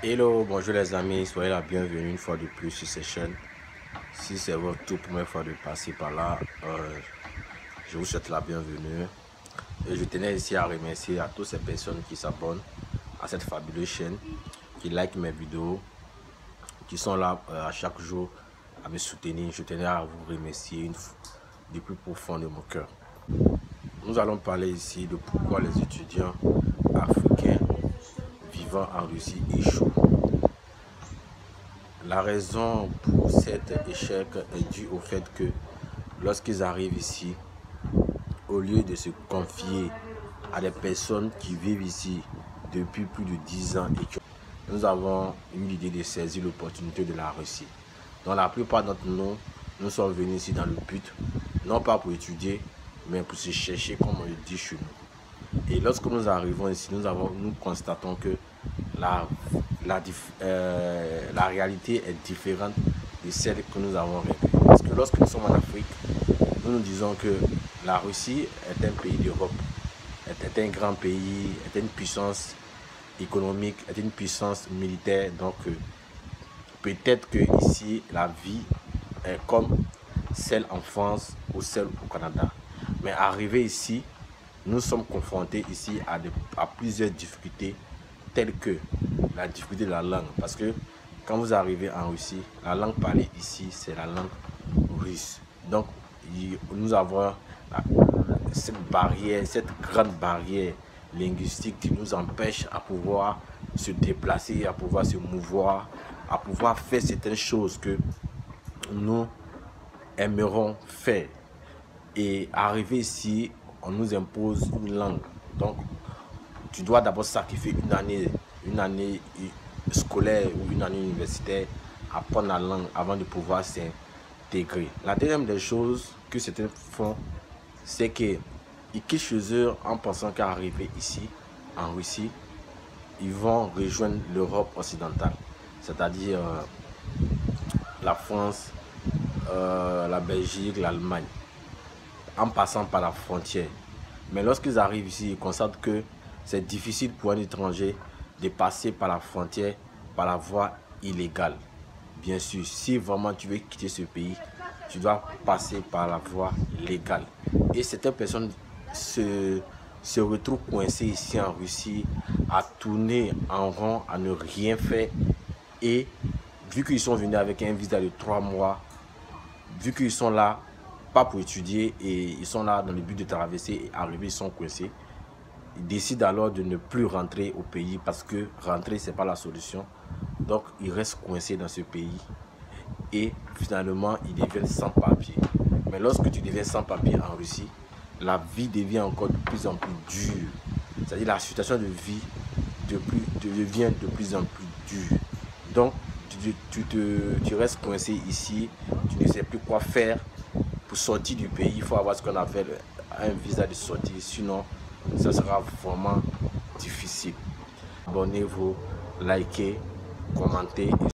Hello, bonjour les amis, soyez la bienvenue une fois de plus sur cette chaîne. Si c'est votre toute première fois de passer par là, je vous souhaite la bienvenue. Et je tenais ici à remercier à toutes ces personnes qui s'abonnent à cette fabuleuse chaîne, qui like mes vidéos, qui sont là à chaque jour à me soutenir. Je tenais à vous remercier du plus profond de mon cœur. Nous allons parler ici de pourquoi les étudiants africains vivant en Russie échouent. La raison pour cet échec est due au fait que lorsqu'ils arrivent ici, au lieu de se confier à des personnes qui vivent ici depuis plus de 10 ans, nous avons eu l'idée de saisir l'opportunité de la Russie. Donc la plupart d'entre nous sommes venus ici dans le but, non pas pour étudier, mais pour se chercher, comme on le dit chez nous. Et lorsque nous arrivons ici, nous constatons que la réalité est différente de celle que nous avons rêvé. Parce que lorsque nous sommes en Afrique, nous nous disons que la Russie est un pays d'Europe, est un grand pays, est une puissance économique, est une puissance militaire. Donc peut-être que ici la vie est comme celle en France ou celle au Canada. Mais arrivé ici, nous sommes confrontés ici à plusieurs difficultés, telles que la difficulté de la langue. Parce que quand vous arrivez en Russie, la langue parlée ici, c'est la langue russe. Donc, nous avons cette barrière, cette grande barrière linguistique qui nous empêche à pouvoir se déplacer, à pouvoir se mouvoir, à pouvoir faire certaines choses que nous aimerons faire. Et arriver ici, on nous impose une langue. Donc, tu dois d'abord sacrifier une année scolaire ou une année universitaire, apprendre la langue avant de pouvoir s'intégrer. La deuxième des choses que certains font, c'est qu'ils quittent chez eux en pensant qu'arriver ici, en Russie, ils vont rejoindre l'Europe occidentale, c'est-à-dire la France, la Belgique, l'Allemagne, en passant par la frontière. Mais lorsqu'ils arrivent ici, ils constatent que c'est difficile pour un étranger de passer par la frontière par la voie illégale. Bien sûr, si vraiment tu veux quitter ce pays, tu dois passer par la voie légale. Et certaines personnes se retrouvent coincées ici en Russie, à tourner en rond, à ne rien faire. Et vu qu'ils sont venus avec un visa de 3 mois, vu qu'ils sont là, pas pour étudier, et ils sont là dans le but de traverser et arriver, ils sont coincés. Ils décident alors de ne plus rentrer au pays parce que rentrer, c'est pas la solution. Donc, ils restent coincés dans ce pays et finalement, ils deviennent sans papier. Mais lorsque tu deviens sans papier en Russie, la vie devient encore de plus en plus dure. C'est-à-dire la situation de vie devient de plus en plus dure. Donc, tu restes coincé ici, tu ne sais plus quoi faire. Pour sortir du pays, il faut avoir ce qu'on appelle un visa de sortie, sinon ça sera vraiment difficile. Abonnez-vous, likez, commentez.